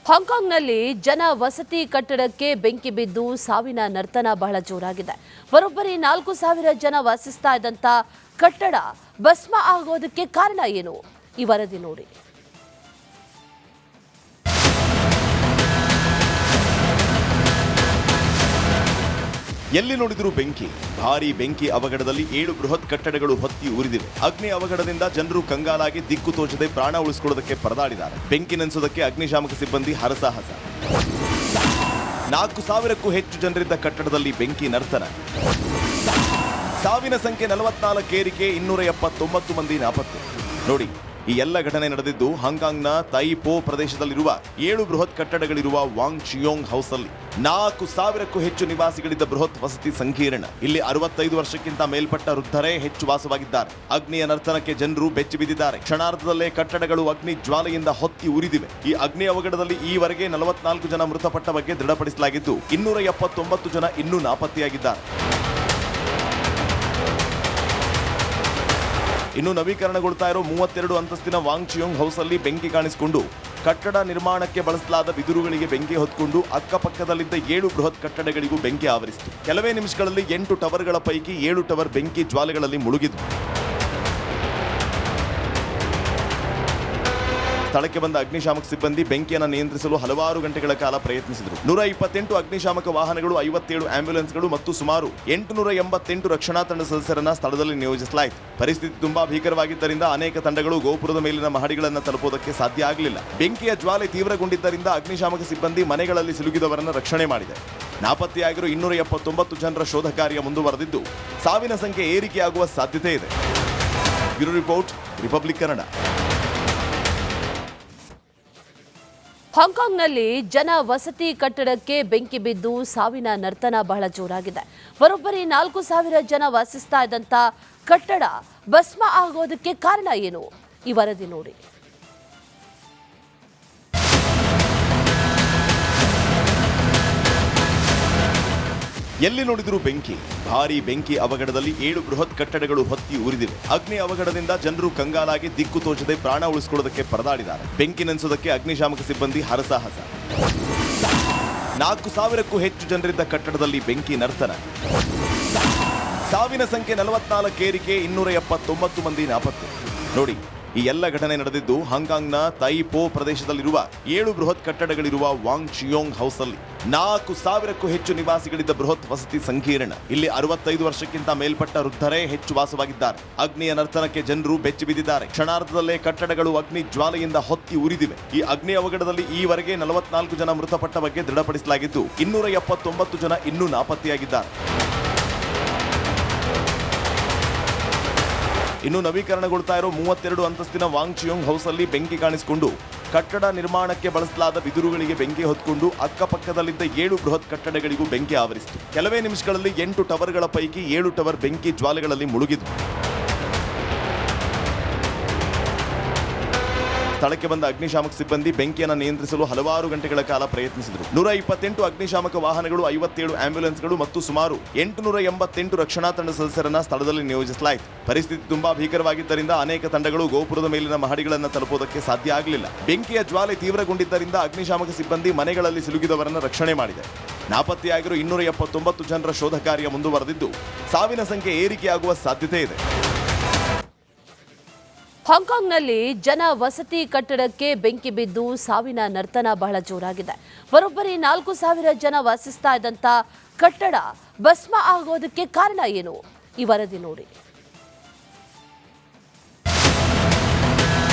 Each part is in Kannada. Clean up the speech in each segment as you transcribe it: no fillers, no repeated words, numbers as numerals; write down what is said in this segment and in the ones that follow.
ಹಾಂಗ್ಕಾಂಗ್ನಲ್ಲಿ ಜನ ವಸತಿ ಕಟ್ಟಡಕ್ಕೆ ಬೆಂಕಿ ಬಿದ್ದು ಸಾವಿನ ನರ್ತನ ಬಹಳ ಜೋರಾಗಿದೆ. ಬರೋಬ್ಬರಿ 4,000 ಜನ ವಾಸಿಸ್ತಾ ಇದ್ದಂತ ಕಟ್ಟಡ ಭಸ್ಮ ಆಗೋದಕ್ಕೆ ಕಾರಣ ಏನು? ಈ ವರದಿ ನೋಡಿ. ಎಲ್ಲಿ ನೋಡಿದರೂ ಬೆಂಕಿ. ಭಾರೀ ಬೆಂಕಿ ಅವಘಡದಲ್ಲಿ 7 ಬೃಹತ್ ಕಟ್ಟಡಗಳು ಹೊತ್ತಿ ಉರಿದಿವೆ. ಅಗ್ನಿ ಅವಘಡದಿಂದ ಜನರು ಕಂಗಾಲಾಗಿ ದಿಕ್ಕು ತೋಚದೆ ಪ್ರಾಣ ಉಳಿಸಿಕೊಳ್ಳೋದಕ್ಕೆ ಪರದಾಡಿದ್ದಾರೆ. ಬೆಂಕಿ ನೆನೆಸೋದಕ್ಕೆ ಅಗ್ನಿಶಾಮಕ ಸಿಬ್ಬಂದಿ ಹರಸಾಹಸ. 4,000ಕ್ಕೂ ಹೆಚ್ಚು ಜನರಿದ್ದ ಕಟ್ಟಡದಲ್ಲಿ ಬೆಂಕಿ ನರ್ತನ. ಸಾವಿನ ಸಂಖ್ಯೆ 44 ಏರಿಕೆ, 279 ಮಂದಿ ನಾಪತ್ತೆ. ನೋಡಿ, ಈ ಎಲ್ಲ ಘಟನೆ ನಡೆದಿದ್ದು ಹಾಂಗ್ಕಾಂಗ್ನ ತೈಪೋ ಪ್ರದೇಶದಲ್ಲಿರುವ 7 ಬೃಹತ್ ಕಟ್ಟಡಗಳಿರುವ ವಾಂಗ್ ಚಿಯೋಂಗ್ ಹೌಸ್ ಅಲ್ಲಿ. 4,000ಕ್ಕೂ ಹೆಚ್ಚು ನಿವಾಸಿಗಳಿದ್ದ ಬೃಹತ್ ವಸತಿ ಸಂಕೀರ್ಣ. ಇಲ್ಲಿ 65 ವರ್ಷಕ್ಕಿಂತ ಮೇಲ್ಪಟ್ಟ ವೃದ್ಧರೇ ಹೆಚ್ಚು ವಾಸವಾಗಿದ್ದಾರೆ. ಅಗ್ನಿಯ ನರ್ತನಕ್ಕೆ ಜನರು ಬೆಚ್ಚಿ ಬಿದ್ದಿದ್ದಾರೆ. ಕ್ಷಣಾರ್ಧದಲ್ಲೇ ಕಟ್ಟಡಗಳು ಅಗ್ನಿ ಜ್ವಾಲೆಯಿಂದ ಹೊತ್ತಿ ಉರಿದಿವೆ. ಈ ಅಗ್ನಿ ಅವಘಡದಲ್ಲಿ ಈವರೆಗೆ 44 ಜನ ಮೃತಪಟ್ಟ ಬಗ್ಗೆ ದೃಢಪಡಿಸಲಾಗಿದ್ದು 279 ಜನ ಇನ್ನೂ ನಾಪತ್ತೆಯಾಗಿದ್ದಾರೆ. ಇನ್ನು ನವೀಕರಣಗೊಳ್ತಾ ಇರೋ 32 ಅಂತಸ್ತಿನ ವಾಂಗ್ ಚಿಯೋಂಗ್ ಹೌಸ್ ಅಲ್ಲಿ ಬೆಂಕಿ ಕಾಣಿಸಿಕೊಂಡು ಕಟ್ಟಡ ನಿರ್ಮಾಣಕ್ಕೆ ಬಳಸಲಾದ ಬಿದಿರುಗಳಿಗೆ ಬೆಂಕಿ ಹೊತ್ಕೊಂಡು ಅಕ್ಕಪಕ್ಕದಲ್ಲಿದ್ದ 7 ಬೃಹತ್ ಕಟ್ಟಡಗಳಿಗೂ ಬೆಂಕಿ ಆವರಿಸಿತು. ಕೆಲವೇ ನಿಮಿಷಗಳಲ್ಲಿ 8 ಟವರ್ಗಳ ಪೈಕಿ 7 ಟವರ್ ಬೆಂಕಿ ಜ್ವಾಲೆಗಳಲ್ಲಿ ಮುಳುಗಿತು. ಸ್ಥಳಕ್ಕೆ ಬಂದ ಅಗ್ನಿಶಾಮಕ ಸಿಬ್ಬಂದಿ ಬೆಂಕಿಯನ್ನು ನಿಯಂತ್ರಿಸಲು ಹಲವಾರು ಗಂಟೆಗಳ ಕಾಲ ಪ್ರಯತ್ನಿಸಿದರು. 128 ಅಗ್ನಿಶಾಮಕ ವಾಹನಗಳು, 57 ಆಂಬ್ಯುಲೆನ್ಸ್ಗಳು ಮತ್ತು ಸುಮಾರು 888 ರಕ್ಷಣಾ ತಂಡ ಸದಸ್ಯರನ್ನ ಸ್ಥಳದಲ್ಲಿ ನಿಯೋಜಿಸಲಾಯಿತು. ಪರಿಸ್ಥಿತಿ ತುಂಬಾ ಭೀಕರವಾಗಿದ್ದರಿಂದ ಅನೇಕ ತಂಡಗಳು ಗೋಪುರದ ಮೇಲಿನ ಮಹಡಿಗಳನ್ನು ತಲುಪುವುದಕ್ಕೆ ಸಾಧ್ಯ ಆಗಲಿಲ್ಲ. ಬೆಂಕಿಯ ಜ್ವಾಲೆ ತೀವ್ರಗೊಂಡಿದ್ದರಿಂದ ಅಗ್ನಿಶಾಮಕ ಸಿಬ್ಬಂದಿ ಮನೆಗಳಲ್ಲಿ ಸಿಲುಕಿದವರನ್ನು ರಕ್ಷಣೆ ಮಾಡಿದೆ. ನಾಪತ್ತೆಯಾಗಿರುವ 279 ಜನರ ಶೋಧ ಕಾರ್ಯ ಮುಂದುವರೆದಿದ್ದು ಸಾವಿನ ಸಂಖ್ಯೆ ಏರಿಕೆಯಾಗುವ ಸಾಧ್ಯತೆ ಇದೆ. Bureau report, Republic Kannada. ಹಾಂಗ್ಕಾಂಗ್ನಲ್ಲಿ ಜನ ವಸತಿ ಕಟ್ಟಡಕ್ಕೆ ಬೆಂಕಿ ಬಿದ್ದು ಸಾವಿನ ನರ್ತನ ಬಹಳ ಜೋರಾಗಿದೆ. ಬರೋಬ್ಬರಿ 4,000 ಜನ ವಾಸಿಸ್ತಾ ಇದ್ದಂತ ಕಟ್ಟಡ ಭಸ್ಮ ಆಗೋದಕ್ಕೆ ಕಾರಣ ಏನು? ಈ ವರದಿ ನೋಡಿ. ಎಲ್ಲಿ ನೋಡಿದರೂ ಬೆಂಕಿ. ಭಾರೀ ಬೆಂಕಿ ಅವಘಡದಲ್ಲಿ 7 ಬೃಹತ್ ಕಟ್ಟಡಗಳು ಹೊತ್ತಿ ಉರಿದಿವೆ. ಅಗ್ನಿ ಅವಘಡದಿಂದ ಜನರು ಕಂಗಾಲಾಗಿ ದಿಕ್ಕು ತೋಚದೆ ಪ್ರಾಣ ಉಳಿಸಿಕೊಳ್ಳೋದಕ್ಕೆ ಪರದಾಡಿದ್ದಾರೆ. ಬೆಂಕಿ ನೆನೆಸೋದಕ್ಕೆ ಅಗ್ನಿಶಾಮಕ ಸಿಬ್ಬಂದಿ ಹರಸಾಹಸ. 4,000ಕ್ಕೂ ಹೆಚ್ಚು ಜನರಿದ್ದ ಕಟ್ಟಡದಲ್ಲಿ ಬೆಂಕಿ ನರ್ತನ. ಸಾವಿನ ಸಂಖ್ಯೆ 44 ಏರಿಕೆ, 279 ಮಂದಿ ನಾಪತ್ತೆ. ನೋಡಿ, ಈ ಎಲ್ಲ ಘಟನೆ ನಡೆದಿದ್ದು ಹಾಂಗ್ಕಾಂಗ್ನ ತೈಪೋ ಪ್ರದೇಶದಲ್ಲಿರುವ 7 ಬೃಹತ್ ಕಟ್ಟಡಗಳಿರುವ ವಾಂಗ್ ಚಿಯೋಂಗ್ ಹೌಸ್ ಅಲ್ಲಿ. 4,000ಕ್ಕೂ ಹೆಚ್ಚು ನಿವಾಸಿಗಳಿದ್ದ ಬೃಹತ್ ವಸತಿ ಸಂಕೀರ್ಣ. ಇಲ್ಲಿ 65 ವರ್ಷಕ್ಕಿಂತ ಮೇಲ್ಪಟ್ಟ ವೃದ್ಧರೇ ಹೆಚ್ಚು ವಾಸವಾಗಿದ್ದಾರೆ. ಅಗ್ನಿಯ ನರ್ತನಕ್ಕೆ ಜನರು ಬೆಚ್ಚಿ ಬಿದ್ದಿದ್ದಾರೆ. ಕ್ಷಣಾರ್ಧದಲ್ಲೇ ಕಟ್ಟಡಗಳು ಅಗ್ನಿ ಜ್ವಾಲೆಯಿಂದ ಹೊತ್ತಿ ಉರಿದಿವೆ. ಈ ಅಗ್ನಿ ಅವಘಡದಲ್ಲಿ ಈವರೆಗೆ 44 ಜನ ಮೃತಪಟ್ಟ ಬಗ್ಗೆ ದೃಢಪಡಿಸಲಾಗಿದ್ದು 279 ಜನ ಇನ್ನೂ ನಾಪತ್ತೆಯಾಗಿದ್ದಾರೆ. ಇನ್ನು ನವೀಕರಣಗೊಳ್ತಾ ಇರೋ 32 ಅಂತಸ್ತಿನ ವಾಂಗ್ ಚಿಯೋಂಗ್ ಹೌಸ್ ಅಲ್ಲಿ ಬೆಂಕಿ ಕಾಣಿಸಿಕೊಂಡು ಕಟ್ಟಡ ನಿರ್ಮಾಣಕ್ಕೆ ಬಳಸಲಾದ ಬಿದಿರುಗಳಿಗೆ ಬೆಂಕಿ ಹೊತ್ಕೊಂಡು ಅಕ್ಕಪಕ್ಕದಲ್ಲಿದ್ದ 7 ಬೃಹತ್ ಕಟ್ಟಡಗಳಿಗೂ ಬೆಂಕಿ ಆವರಿಸಿತು. ಕೆಲವೇ ನಿಮಿಷಗಳಲ್ಲಿ 8 ಟವರ್ಗಳ ಪೈಕಿ 7 ಟವರ್ ಬೆಂಕಿ ಜ್ವಾಲೆಗಳಲ್ಲಿ ಮುಳುಗಿತು. ಸ್ಥಳಕ್ಕೆ ಬಂದ ಅಗ್ನಿಶಾಮಕ ಸಿಬ್ಬಂದಿ ಬೆಂಕಿಯನ್ನು ನಿಯಂತ್ರಿಸಲು ಹಲವಾರು ಗಂಟೆಗಳ ಕಾಲ ಪ್ರಯತ್ನಿಸಿದರು. 128 ಅಗ್ನಿಶಾಮಕ ವಾಹನಗಳು, 57 ಆಂಬ್ಯುಲೆನ್ಸ್ಗಳು ಮತ್ತು ಸುಮಾರು 888 ರಕ್ಷಣಾ ತಂಡ ಸದಸ್ಯರನ್ನ ಸ್ಥಳದಲ್ಲಿ ನಿಯೋಜಿಸಲಾಯಿತು. ಪರಿಸ್ಥಿತಿ ತುಂಬಾ ಭೀಕರವಾಗಿದ್ದರಿಂದ ಅನೇಕ ತಂಡಗಳು ಗೋಪುರದ ಮೇಲಿನ ಮಹಡಿಗಳನ್ನು ತಲುಪುವುದಕ್ಕೆ ಸಾಧ್ಯ ಆಗಲಿಲ್ಲ. ಬೆಂಕಿಯ ಜ್ವಾಲೆ ತೀವ್ರಗೊಂಡಿದ್ದರಿಂದ ಅಗ್ನಿಶಾಮಕ ಸಿಬ್ಬಂದಿ ಮನೆಗಳಲ್ಲಿ ಸಿಲುಕಿದವರನ್ನು ರಕ್ಷಣೆ ಮಾಡಿದೆ. ನಾಪತ್ತೆಯಾಗಿರುವ 279 ಜನರ ಶೋಧ ಕಾರ್ಯ ಮುಂದುವರೆದಿದ್ದು ಸಾವಿನ ಸಂಖ್ಯೆ ಏರಿಕೆಯಾಗುವ ಸಾಧ್ಯತೆ ಇದೆ. ಹಾಂಗ್ಕಾಂಗ್ನಲ್ಲಿ ಜನ ವಸತಿ ಕಟ್ಟಡಕ್ಕೆ ಬೆಂಕಿ ಬಿದ್ದು ಸಾವಿನ ನರ್ತನ ಬಹಳ ಜೋರಾಗಿದೆ. ಬರೋಬ್ಬರಿ 4,000 ಜನ ವಾಸಿಸ್ತಾ ಇದ್ದಂತ ಕಟ್ಟಡ ಭಸ್ಮ ಆಗೋದಕ್ಕೆ ಕಾರಣ ಏನು? ಈ ವರದಿ ನೋಡಿ.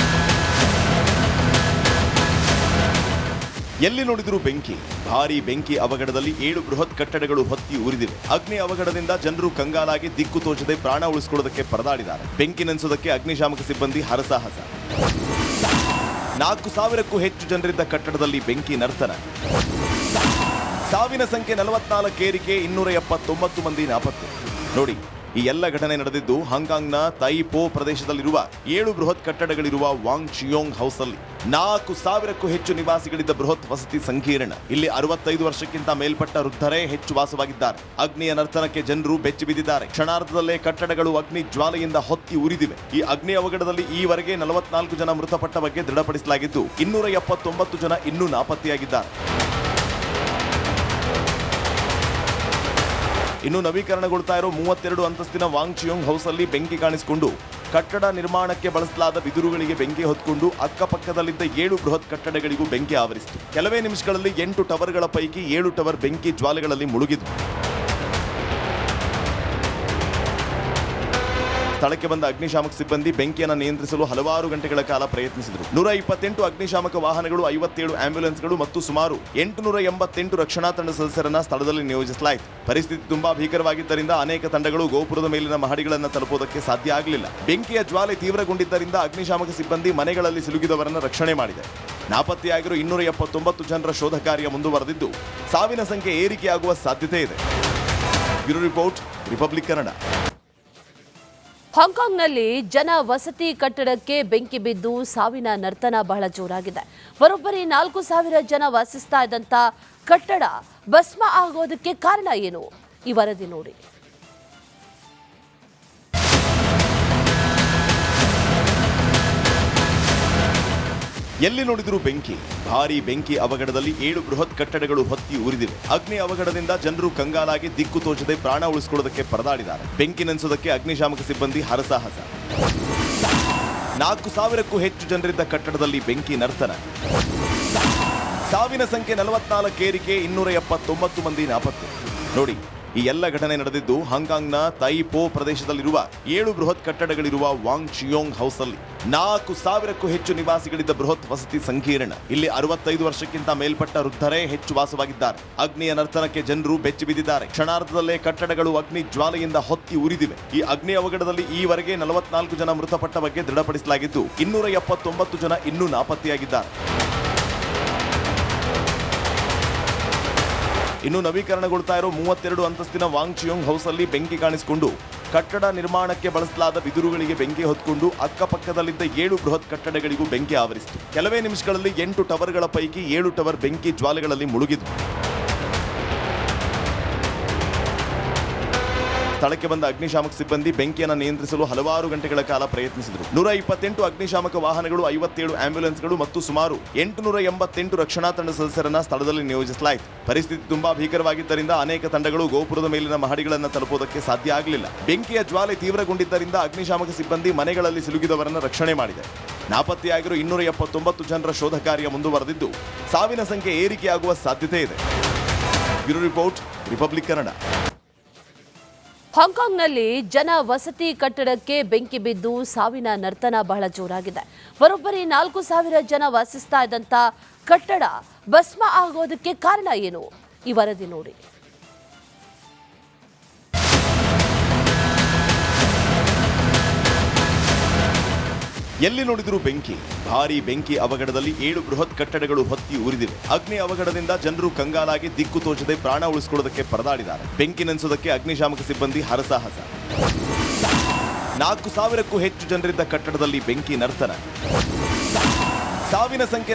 ಎಲ್ಲಿ ನೋಡಿದರೂ ಬೆಂಕಿ. ಭಾರೀ ಬೆಂಕಿ ಅವಘಡದಲ್ಲಿ 7 ಬೃಹತ್ ಕಟ್ಟಡಗಳು ಹೊತ್ತಿ ಉರಿದಿವೆ. ಅಗ್ನಿ ಅವಘಡದಿಂದ ಜನರು ಕಂಗಾಲಾಗಿ ದಿಕ್ಕು ತೋಚದೆ ಪ್ರಾಣ ಉಳಿಸಿಕೊಳ್ಳೋದಕ್ಕೆ ಪರದಾಡಿದ್ದಾರೆ. ಬೆಂಕಿ ನೆನೆಸೋದಕ್ಕೆ ಅಗ್ನಿಶಾಮಕ ಸಿಬ್ಬಂದಿ ಹರಸಾಹಸ. 4,000ಕ್ಕೂ ಹೆಚ್ಚು ಜನರಿದ್ದ ಕಟ್ಟಡದಲ್ಲಿ ಬೆಂಕಿ ನರ್ತನ. ಸಾವಿನ ಸಂಖ್ಯೆ 44 ಏರಿಕೆ, 279 ಮಂದಿ ನಾಪತ್ತೆ. ನೋಡಿ, ಈ ಎಲ್ಲ ಘಟನೆ ನಡೆದಿದ್ದು ಹಾಂಗ್ಕಾಂಗ್ನ ತೈಪೋ ಪ್ರದೇಶದಲ್ಲಿರುವ 7 ಬೃಹತ್ ಕಟ್ಟಡಗಳಿರುವ ವಾಂಗ್ ಚಿಯೋಂಗ್ ಹೌಸ್ ಅಲ್ಲಿ 4,000ಕ್ಕೂ ಹೆಚ್ಚು ನಿವಾಸಿಗಳಿದ್ದ ಬೃಹತ್ ವಸತಿ ಸಂಕೀರ್ಣ. ಇಲ್ಲಿ 65 ವರ್ಷಕ್ಕಿಂತ ಮೇಲ್ಪಟ್ಟ ವೃದ್ಧರೇ ಹೆಚ್ಚು ವಾಸವಾಗಿದ್ದಾರೆ. ಅಗ್ನಿಯ ನರ್ತನಕ್ಕೆ ಜನರು ಬೆಚ್ಚಿ ಬಿದ್ದಿದ್ದಾರೆ. ಕ್ಷಣಾರ್ಧದಲ್ಲೇ ಕಟ್ಟಡಗಳು ಅಗ್ನಿ ಜ್ವಾಲೆಯಿಂದ ಹೊತ್ತಿ ಉರಿದಿವೆ. ಈ ಅಗ್ನಿ ಅವಘಡದಲ್ಲಿ ಈವರೆಗೆ 44 ಜನ ಮೃತಪಟ್ಟ ಬಗ್ಗೆ ದೃಢಪಡಿಸಲಾಗಿದ್ದು 279 ಜನ ಇನ್ನೂ ನಾಪತ್ತೆಯಾಗಿದ್ದಾರೆ. ಇನ್ನು ನವೀಕರಣಗೊಳ್ತಾ ಇರೋ 32 ಅಂತಸ್ತಿನ ವಾಂಗ್ ಚಿಯೋಂಗ್ ಹೌಸ್ ಅಲ್ಲಿ ಬೆಂಕಿ ಕಾಣಿಸಿಕೊಂಡು ಕಟ್ಟಡ ನಿರ್ಮಾಣಕ್ಕೆ ಬಳಸಲಾದ ಬಿದಿರುಗಳಿಗೆ ಬೆಂಕಿ ಹೊತ್ಕೊಂಡು ಅಕ್ಕಪಕ್ಕದಲ್ಲಿದ್ದ 7 ಬೃಹತ್ ಕಟ್ಟಡಗಳಿಗೂ ಬೆಂಕಿ ಆವರಿಸಿತು. ಕೆಲವೇ ನಿಮಿಷಗಳಲ್ಲಿ 8 ಟವರ್ಗಳ ಪೈಕಿ 7 ಟವರ್ ಬೆಂಕಿ ಜ್ವಾಲೆಗಳಲ್ಲಿ ಮುಳುಗಿತು. ಸ್ಥಳಕ್ಕೆ ಬಂದ ಅಗ್ನಿಶಾಮಕ ಸಿಬ್ಬಂದಿ ಬೆಂಕಿಯನ್ನು ನಿಯಂತ್ರಿಸಲು ಹಲವಾರು ಗಂಟೆಗಳ ಕಾಲ ಪ್ರಯತ್ನಿಸಿದರು. 128 ಅಗ್ನಿಶಾಮಕ ವಾಹನಗಳು, 57 ಆಂಬ್ಯುಲೆನ್ಸ್ಗಳು ಮತ್ತು ಸುಮಾರು 888 ರಕ್ಷಣಾ ತಂಡ ಸದಸ್ಯರನ್ನ ಸ್ಥಳದಲ್ಲಿ ನಿಯೋಜಿಸಲಾಯಿತು. ಪರಿಸ್ಥಿತಿ ತುಂಬಾ ಭೀಕರವಾಗಿದ್ದರಿಂದ ಅನೇಕ ತಂಡಗಳು ಗೋಪುರದ ಮೇಲಿನ ಮಹಡಿಗಳನ್ನು ತಲುಪುವುದಕ್ಕೆ ಸಾಧ್ಯ ಆಗಲಿಲ್ಲ. ಬೆಂಕಿಯ ಜ್ವಾಲೆ ತೀವ್ರಗೊಂಡಿದ್ದರಿಂದ ಅಗ್ನಿಶಾಮಕ ಸಿಬ್ಬಂದಿ ಮನೆಗಳಲ್ಲಿ ಸಿಲುಕಿದವರನ್ನು ರಕ್ಷಣೆ ಮಾಡಿದೆ. ನಾಪತ್ತೆಯಾಗಿರುವ 279 ಜನರ ಶೋಧ ಕಾರ್ಯ ಮುಂದುವರೆದಿದ್ದು ಸಾವಿನ ಸಂಖ್ಯೆ ಏರಿಕೆಯಾಗುವ ಸಾಧ್ಯತೆ ಇದೆ. Bureau report, Republic Kannada. ಹಾಂಗ್ಕಾಂಗ್ನಲ್ಲಿ ಜನ ವಸತಿ ಕಟ್ಟಡಕ್ಕೆ ಬೆಂಕಿ ಬಿದ್ದು ಸಾವಿನ ನರ್ತನ ಬಹಳ ಜೋರಾಗಿದೆ. ಬರೋಬ್ಬರಿ 4,000 ಜನ ವಾಸಿಸ್ತಾ ಇದ್ದಂತ ಕಟ್ಟಡ ಭಸ್ಮ ಆಗೋದಕ್ಕೆ ಕಾರಣ ಏನು? ಈ ವರದಿ ನೋಡಿ. ಎಲ್ಲಿ ನೋಡಿದರೂ ಬೆಂಕಿ. ಭಾರೀ ಬೆಂಕಿ ಅವಘಡದಲ್ಲಿ 7 ಬೃಹತ್ ಕಟ್ಟಡಗಳು ಹೊತ್ತಿ ಉರಿದಿವೆ. ಅಗ್ನಿ ಅವಘಡದಿಂದ ಜನರು ಕಂಗಾಲಾಗಿ ದಿಕ್ಕು ತೋಚದೆ ಪ್ರಾಣ ಉಳಿಸಿಕೊಳ್ಳೋದಕ್ಕೆ ಪರದಾಡಿದ್ದಾರೆ. ಬೆಂಕಿ ನೆನೆಸೋದಕ್ಕೆ ಅಗ್ನಿಶಾಮಕ ಸಿಬ್ಬಂದಿ ಹರಸಾಹಸ. 4,000ಕ್ಕೂ ಹೆಚ್ಚು ಜನರಿದ್ದ ಕಟ್ಟಡದಲ್ಲಿ ಬೆಂಕಿ ನರ್ತನ. ಸಾವಿನ ಸಂಖ್ಯೆ 44 ಏರಿಕೆ, 279 ಮಂದಿ ನಾಪತ್ತೆ. ನೋಡಿ, ಈ ಎಲ್ಲ ಘಟನೆ ನಡೆದಿದ್ದು ಹಾಂಗ್ಕಾಂಗ್ನ ತೈಪೋ ಪ್ರದೇಶದಲ್ಲಿರುವ 7 ಬೃಹತ್ ಕಟ್ಟಡಗಳಿರುವ ವಾಂಗ್ ಚಿಯೋಂಗ್ ಹೌಸ್ ಅಲ್ಲಿ 4,000ಕ್ಕೂ ಹೆಚ್ಚು ನಿವಾಸಿಗಳಿದ್ದ ಬೃಹತ್ ವಸತಿ ಸಂಕೀರ್ಣ. ಇಲ್ಲಿ 65 ವರ್ಷಕ್ಕಿಂತ ಮೇಲ್ಪಟ್ಟ ವೃದ್ಧರೇ ಹೆಚ್ಚು ವಾಸವಾಗಿದ್ದಾರೆ. ಅಗ್ನಿಯ ನರ್ತನಕ್ಕೆ ಜನರು ಬೆಚ್ಚಿ ಬಿದ್ದಿದ್ದಾರೆ. ಕ್ಷಣಾರ್ಧದಲ್ಲೇ ಕಟ್ಟಡಗಳು ಅಗ್ನಿ ಜ್ವಾಲೆಯಿಂದ ಹೊತ್ತಿ ಉರಿದಿವೆ. ಈ ಅಗ್ನಿ ಅವಘಡದಲ್ಲಿ ಈವರೆಗೆ 44 ಜನ ಮೃತಪಟ್ಟ ಬಗ್ಗೆ ದೃಢಪಡಿಸಲಾಗಿದ್ದು 279 ಜನ ಇನ್ನೂ ನಾಪತ್ತೆಯಾಗಿದ್ದಾರೆ. ಇನ್ನು ನವೀಕರಣಗೊಳ್ತಾ ಇರೋ 32 ಅಂತಸ್ತಿನ ವಾಂಗ್ ಚಿಯೋಂಗ್ ಹೌಸ್ ಅಲ್ಲಿ ಬೆಂಕಿ ಕಾಣಿಸಿಕೊಂಡು ಕಟ್ಟಡ ನಿರ್ಮಾಣಕ್ಕೆ ಬಳಸಲಾದ ಬಿದಿರುಗಳಿಗೆ ಬೆಂಕಿ ಹೊತ್ಕೊಂಡು ಅಕ್ಕಪಕ್ಕದಲ್ಲಿದ್ದ 7 ಬೃಹತ್ ಕಟ್ಟಡಗಳಿಗೂ ಬೆಂಕಿ ಆವರಿಸಿತು. ಕೆಲವೇ ನಿಮಿಷಗಳಲ್ಲಿ 8 ಟವರ್ಗಳ ಪೈಕಿ 7 ಟವರ್ ಬೆಂಕಿ ಜ್ವಾಲೆಗಳಲ್ಲಿ ಮುಳುಗಿತು. ಸ್ಥಳಕ್ಕೆ ಬಂದ ಅಗ್ನಿಶಾಮಕ ಸಿಬ್ಬಂದಿ ಬೆಂಕಿಯನ್ನು ನಿಯಂತ್ರಿಸಲು ಹಲವಾರು ಗಂಟೆಗಳ ಕಾಲ ಪ್ರಯತ್ನಿಸಿದರು. 128 ಅಗ್ನಿಶಾಮಕ ವಾಹನಗಳು, 57 ಆಂಬ್ಯುಲೆನ್ಸ್ಗಳು ಮತ್ತು ಸುಮಾರು 888 ರಕ್ಷಣಾ ತಂಡ ಸದಸ್ಯರನ್ನ ಸ್ಥಳದಲ್ಲಿ ನಿಯೋಜಿಸಲಾಯಿತು. ಪರಿಸ್ಥಿತಿ ತುಂಬಾ ಭೀಕರವಾಗಿದ್ದರಿಂದ ಅನೇಕ ತಂಡಗಳು ಗೋಪುರದ ಮೇಲಿನ ಮಹಡಿಗಳನ್ನು ತಲುಪುವುದಕ್ಕೆ ಸಾಧ್ಯ ಆಗಲಿಲ್ಲ. ಬೆಂಕಿಯ ಜ್ವಾಲೆ ತೀವ್ರಗೊಂಡಿದ್ದರಿಂದ ಅಗ್ನಿಶಾಮಕ ಸಿಬ್ಬಂದಿ ಮನೆಗಳಲ್ಲಿ ಸಿಲುಕಿದವರನ್ನು ರಕ್ಷಣೆ ಮಾಡಿದೆ. ನಾಪತ್ತೆಯಾಗಿರುವ 279 ಜನರ ಶೋಧ ಕಾರ್ಯ ಮುಂದುವರೆದಿದ್ದು ಸಾವಿನ ಸಂಖ್ಯೆ ಏರಿಕೆಯಾಗುವ ಸಾಧ್ಯತೆ ಇದೆ. Bureau report, Republic Kannada. ಹಾಂಗ್ಕಾಂಗ್ನಲ್ಲಿ ಜನ ವಸತಿ ಕಟ್ಟಡಕ್ಕೆ ಬೆಂಕಿ ಬಿದ್ದು ಸಾವಿನ ನರ್ತನ ಬಹಳ ಜೋರಾಗಿದೆ. ಬರೋಬ್ಬರಿ 4,000 ಜನ ವಾಸಿಸ್ತಾ ಇದ್ದಂತ ಕಟ್ಟಡ ಭಸ್ಮ ಆಗೋದಕ್ಕೆ ಕಾರಣ ಏನು? ಈ ವರದಿ ನೋಡಿ. ಎಲ್ಲಿ ನೋಡಿದರೂ ಬೆಂಕಿ. ಭಾರೀ ಬೆಂಕಿ ಅವಘಡದಲ್ಲಿ 7 ಬೃಹತ್ ಕಟ್ಟಡಗಳು ಹೊತ್ತಿ ಉರಿದಿವೆ. ಅಗ್ನಿ ಅವಘಡದಿಂದ ಜನರು ಕಂಗಾಲಾಗಿ ದಿಕ್ಕು ತೋಚದೆ ಪ್ರಾಣ ಉಳಿಸಿಕೊಳ್ಳೋದಕ್ಕೆ ಪರದಾಡಿದ್ದಾರೆ. ಬೆಂಕಿ ನೆನೆಸೋದಕ್ಕೆ ಅಗ್ನಿಶಾಮಕ ಸಿಬ್ಬಂದಿ ಹರಸಾಹಸ. 4,000ಕ್ಕೂ ಹೆಚ್ಚು ಜನರಿದ್ದ ಕಟ್ಟಡದಲ್ಲಿ ಬೆಂಕಿ ನರ್ತನ. ಸಾವಿನ ಸಂಖ್ಯೆ